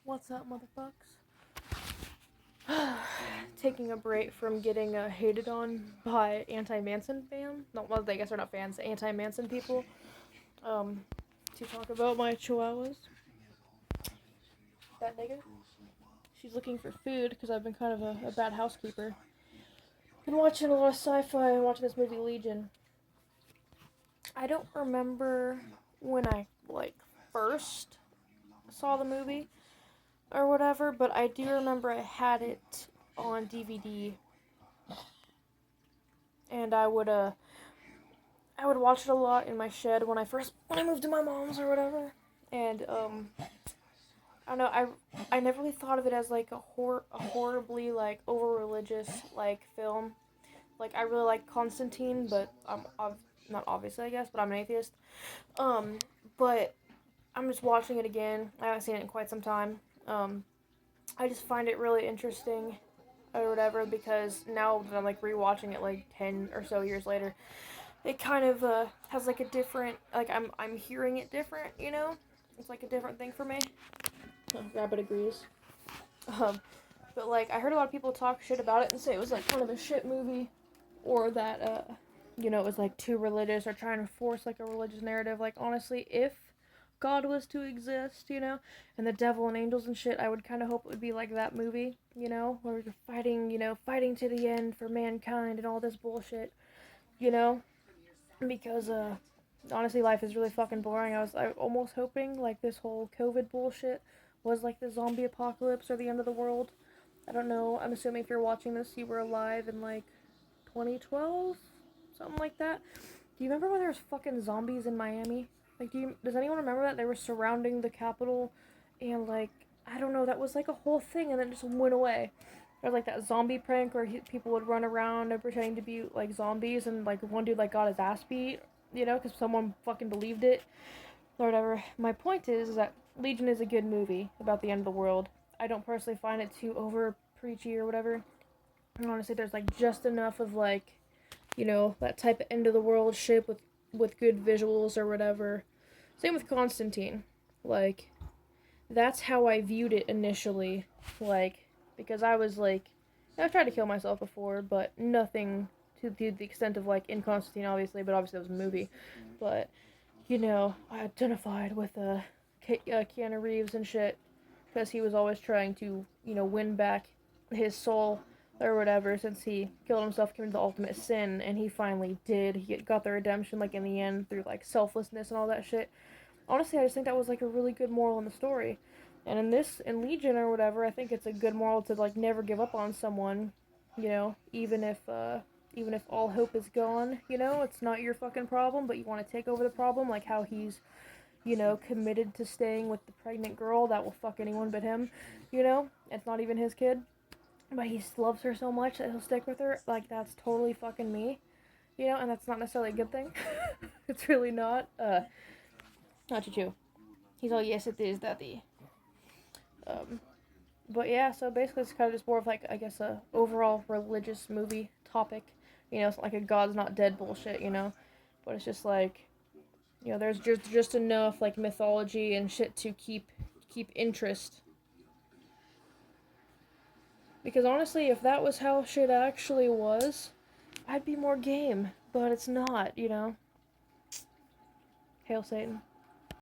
What's up, motherfuckers? Taking a break from getting hated on by anti-Manson fans. No, well, I guess they're not fans. Anti-Manson people. To talk about my chihuahuas. That nigga. She's looking for food because I've been kind of a bad housekeeper. Been watching a lot of sci-fi and watching this movie Legion. I don't remember when I first saw the movie or whatever, but I do remember I had it on DVD, and I would watch it a lot in my shed when I moved to my mom's or whatever, and I don't know, I never really thought of it as like a horribly like over religious like film. Like I really like Constantine, but not obviously I guess, but I'm an atheist. But I'm just watching it again. I haven't seen it in quite some time. I just find it really interesting or whatever because now that I'm like rewatching it like 10 or so years later, it kind of has like a different, like I'm hearing it different, you know? It's like a different thing for me. Rabbit agrees. But like I heard a lot of people talk shit about it and say it was like kind of a shit movie, or that it was like too religious or trying to force like a religious narrative. Like honestly, if God was to exist, and the devil and angels and shit, I would kind of hope it would be like that movie, where you're fighting, fighting to the end for mankind and all this bullshit, you know, because honestly, life is really fucking boring. I almost hoping like this whole COVID bullshit was like the zombie apocalypse or the end of the world. I don't know. I'm assuming if you're watching this, you were alive in like 2012, something like that. Do you remember when there was fucking zombies in Miami? Like, does anyone remember that they were surrounding the Capitol, and like I don't know, that was like a whole thing, and then it just went away. There was like that zombie prank where people would run around and pretending to be like zombies, and like one dude like got his ass beat, because someone fucking believed it or whatever. My point is that Legion is a good movie about the end of the world. I don't personally find it too over preachy or whatever. And honestly, there's like just enough of like, that type of end of the world shit with good visuals or whatever. Same with Constantine. Like, that's how I viewed it initially. Like, because I was like, I've tried to kill myself before, but nothing to the extent of like in Constantine, obviously, but obviously that was a movie. But, I identified with Keanu Reeves and shit because he was always trying to, win back his soul or whatever, since he killed himself, committed the ultimate sin, and he finally did. He got the redemption, like, in the end, through, like, selflessness and all that shit. Honestly, I just think that was, like, a really good moral in the story. And in Legion or whatever, I think it's a good moral to, like, never give up on someone, even if all hope is gone, it's not your fucking problem, but you want to take over the problem, like how he's, committed to staying with the pregnant girl that will fuck anyone but him, It's not even his kid, but he loves her so much that he'll stick with her. Like, that's totally fucking me, and that's not necessarily a good thing. It's really not. Not you. He's all, yes, it is, daddy. Um, but yeah, so basically it's kind of just more of like, I guess, a overall religious movie topic. It's not like a God's not dead bullshit, But it's just like, there's just enough like mythology and shit to keep interest. Because honestly, if that was how shit actually was, I'd be more game. But it's not, Hail Satan.